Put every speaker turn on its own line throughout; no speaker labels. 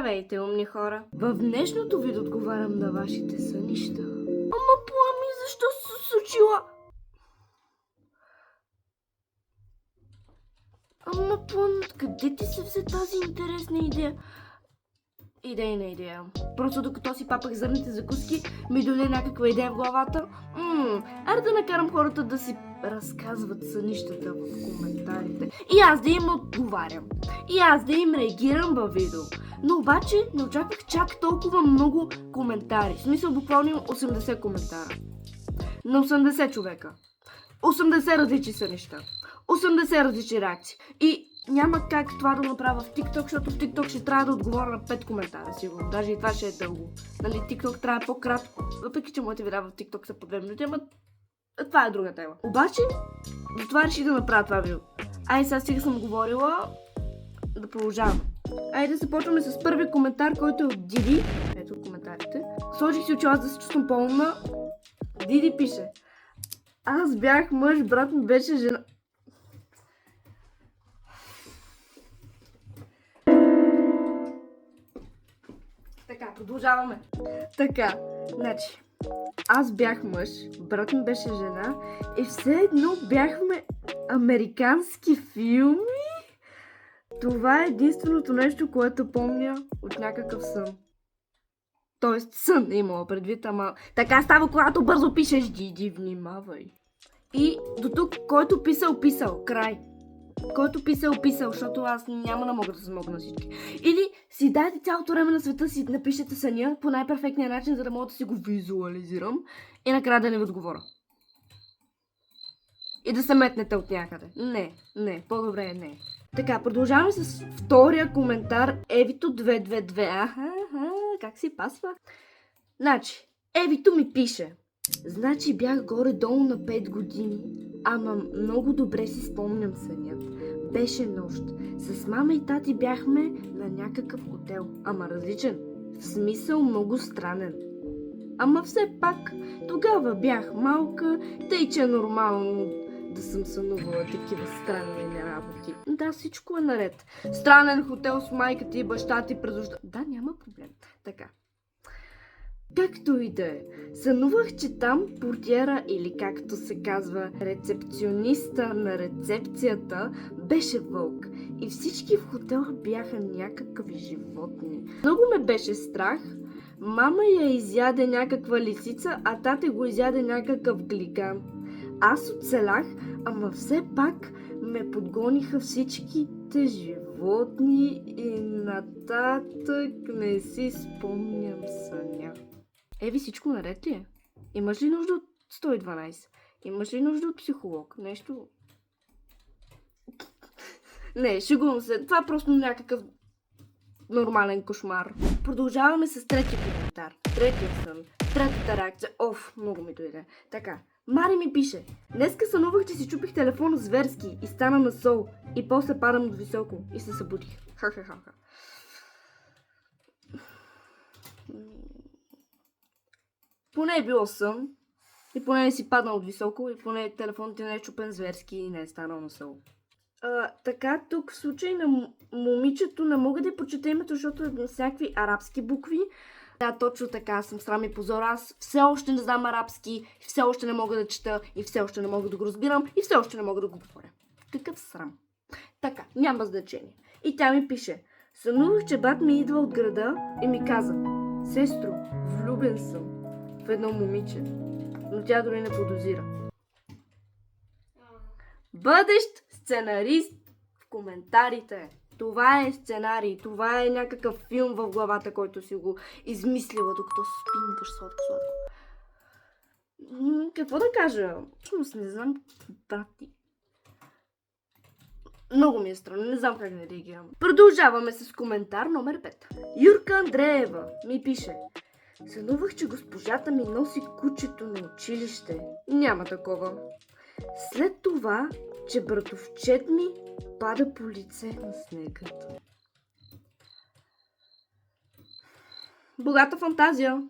Здравейте, умни хора! В днешното ви отговарям на вашите сънища. Ама, Плами, защо се случила? Ама, Плами, къде ти се взе тази интересна идея? Идейна идея. Просто докато си папах зърните закуски, ми дойде някаква идея в главата. Аре да накарам хората да си разказват сънищата в коментарите. И аз да им отговарям. И аз да им реагирам във видео. Но обаче не очаквах чак толкова много коментари. В смисъл буквално имам 80 коментара. На 80 човека. 80 различни сънища. 80 различни реакции. И няма как това да направя в TikTok, защото в TikTok ще трябва да отговоря на 5 коментара, сигурно. Даже и това ще е дълго. Нали, TikTok трябва по-кратко. Въпреки, че моите видеа в TikTok са по 2 минути, ама това е друга тема. Обаче, затова реших да направя това видео. Сега сега съм говорила, да продължавам. Айде да започваме с първи коментар, който е от Диди. Ето коментарите. Сложих си очила, за да се чувствам по-умна. Диди пише: аз бях мъж, брат ми беше жена. Така, продължаваме. Така, значи, аз бях мъж, брат ми беше жена и все едно бяхме американски филми. Това е единственото нещо, което помня от някакъв сън. Тоест сън имала предвид, ама така става, когато бързо пишеш. Диди, внимавай. И до тук, който писал, край. Който писал, защото аз няма да мога да смогна на всички. Или си дайте цялото време на света, си напишете съня по най-перфектния начин, за да мога да си го визуализирам и накрая да не ви отговоря. И да се метнете от някъде. Не, по-добре не. Така, продължаваме с втория коментар. Евито 222. Как си пасва? Значи, Евито ми пише: значи бях горе-долу на 5 години, ама много добре си спомням сънят. Беше нощ. С мама и тати бяхме на някакъв хотел, ама различен. В смисъл много странен. Ама все пак, тогава бях малка, тъй че е нормално да съм сънувала такива странни работи. Да, всичко е наред. Странен хотел с майка ти и баща ти през нощта. Да, няма проблем. Така. Както и да е. Сънувах, че там портиера, или както се казва, рецепциониста на рецепцията, беше вълк. И всички в хотела бяха някакви животни. Много ме беше страх. Мама я изяде някаква лисица, а тате го изяде някакъв глиган. Аз оцелях, ама все пак ме подгониха всичките животни и нататък не си спомням съня. Еви, всичко наред ли е? Имаш ли нужда от 112? Имаш ли нужда от психолог? Нещо? Не, шегувам се. Това е просто някакъв нормален кошмар. Продължаваме с третия коментар. Третия сън. Третата реакция. Много ми дойде. Така. Мари ми пише: днеска сънувах, че си чупих телефона зверски и стана на сол. И после падам от високо и се събудих. Ха-ха-ха. Поне е било сън. И поне не си паднал от високо. И поне телефонът ти не е чупен зверски и не е станал на сол. Така, тук в случай на момичето не мога да прочета името, защото е на всякакви арабски букви. Да, точно така, съм срам и позор. Аз все още не знам арабски, все още не мога да чета, и все още не мога да го разбирам, и все още не мога да го говоря. Какъв срам. Така, няма значение. И тя ми пише: сънувах, че бат ми идва от града и ми каза: сестро, влюбен съм в едно момиче, но тя дори не подозира. Бъдещ сценарист в коментарите. Това е сценарий, това е някакъв филм в главата, който си го измислила, докато спинкаш сладко. Какво да кажа? Всъщност не знам, брати. Много ми е странно, не знам как да реагирам. Продължаваме с коментар номер 5. Юрка Андреева ми пише: сънувах, че госпожата ми носи кучето на училище. Няма такова. След това, че братовчет ми пада по лице на снегът. Богата фантазия.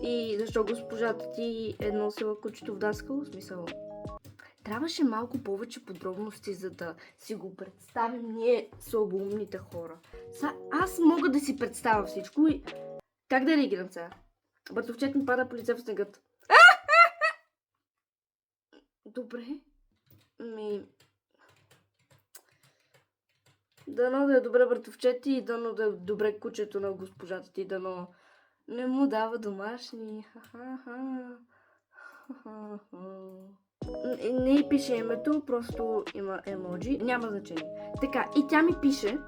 И защо госпожата ти е носила кучето в даскал? В смисъл, Трябваше малко повече подробности, за да си го представим ние слабоумните хора. Аз мога да си представя всичко и... Как да реагирам сега? Братовчет ми пада по лице в снегът. Добре. Дано да е добре братовчет и дано да е добре кучето на госпожата ти, дано не му дава домашни. Не пише името, просто има емоджи. Няма значение. Така, и тя ми пише: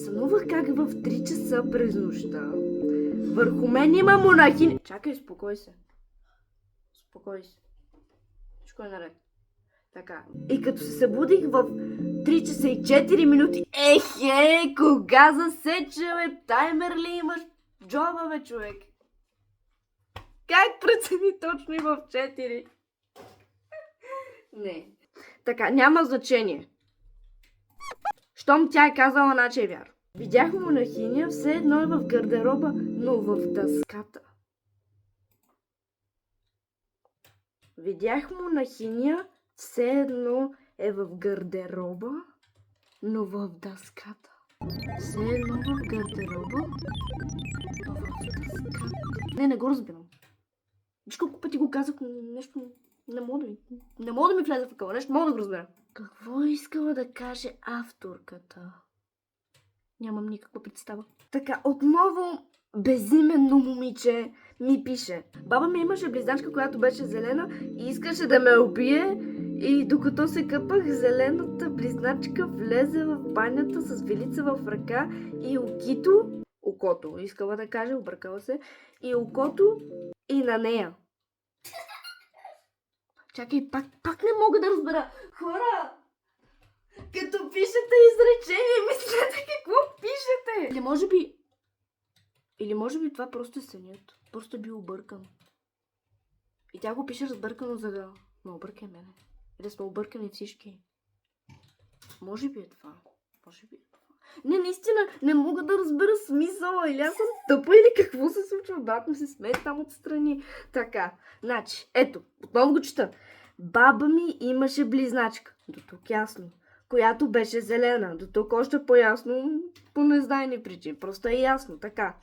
сънувах как в 3 часа през нощта върху мен има монахини. Чакай, успокой се. Успокой се. Всичко е наред. Така. И като се събудих в 3 часа и 4 минути. Кога засече, бе? Таймер ли имаш в джоба, бе, човек? Как прецени точно и в 4? Не. Така, няма значение. Щом тя е казала, значи е вярно. Видях монахиня, все едно е в гардероба, но в дъската. Видях монахиня, все едно е в гардероба, но в дъската. Все едно в гардероба, но в дъската. Не го разбирам. Виж колко пъти го казах, нещо не мога да ми влезе в къла, нещо мога да го разбера. Какво искала да каже авторката? Нямам никаква представа. Така, отново безименно момиче ми пише: баба ми имаше близначка, която беше зелена и искаше да ме убие, и докато се къпах, зелената близначка влезе в банята с вилица в ръка и окото, искала да каже, объркала се, и окото и на нея. Чакай, пак не мога да разбера. Хора, като пишете изречение, мислете какво пишете. Или може би това просто е сънят. Просто е бил объркан. И тя го пише разбъркано, за да ме обърка мене. И да сме объркани всички. Може би е това. Не, наистина, не мога да разбера смисъла. Или аз съм тъпа, или какво се случва. Брат ми се смее там отстрани. Така, значи, ето, отново го чета. Баба ми имаше близначка. До тук ясно. Която беше зелена. До тук още по-ясно, по незнайни причини. Просто е ясно, така.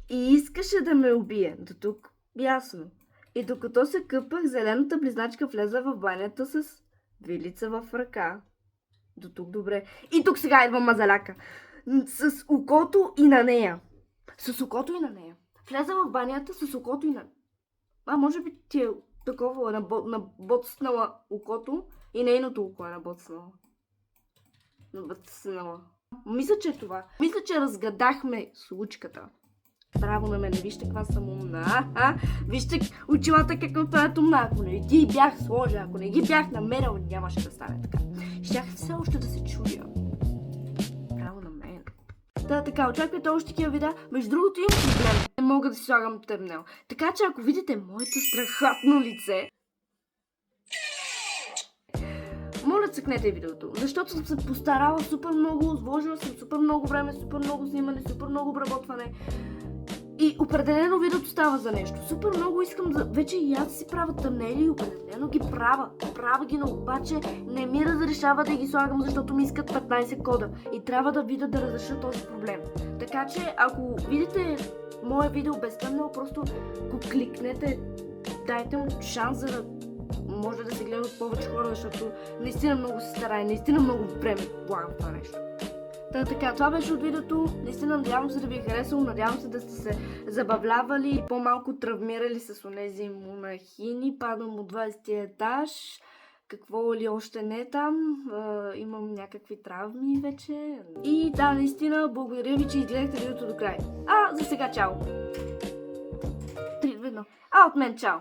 И искаше да ме убие. До тук ясно. И докато се къпах, зелената близначка влезе в банята с вилица в ръка. До тук добре. И тук сега идва мазаляка. С окото и на нея. Влезе в банята с окото и на... може би ти е такова наботснала окото и нейното око е наботснала. Мисля, че е това. Мисля, че разгадахме случката. Браво на мене, вижте каква съм умна. Вижте очилата каквото е умна. Ако не ги бях сложила, ако не ги бях намерила, нямаше да стане така. Щях все още да се чудя. Браво на мен. Да, така, очаквайте още такива видеа. Между другото имам проблем. Не мога да си слагам тъмнел. Така че ако видите моето страхотно лице, моля, цъкнете видеото, защото съм се постарала супер много, вложила съм супер много време, супер много снимане, супер много обработване. И определено видеото става за нещо. Супер много искам да... Вече и аз си правя тъмнели и определено ги правя. Правя ги, но обаче не ми разрешава да ги слагам, защото ми искат 15 кода. И трябва да видя да разреша този проблем. Така че, ако видите мое видео без тъмнел, просто го кликнете. Дайте му шанс, за да може да се гледа от повече хора, защото наистина много се старае, наистина много време влагам това нещо. Така, това беше от видеото. Наистина надявам се да ви е харесало, надявам се да сте се забавлявали и по-малко травмирали с онези монахини. Падам от 20-ти етаж. Какво ли още не там. Имам някакви травми вече. И да, наистина, благодаря ви, че изгледахте видеото до край. За сега чао! 3, 2, 1. От мен чао!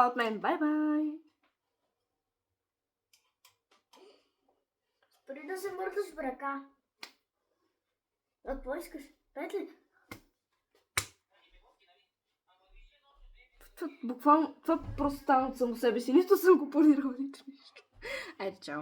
От мен бай-бай!
Спри да се мърдаш в ръка. Какво искаш? Пет ли?
Буквално, това просто стана от само себе си. Нито съм го планирала, нито нищо. Айде, чао.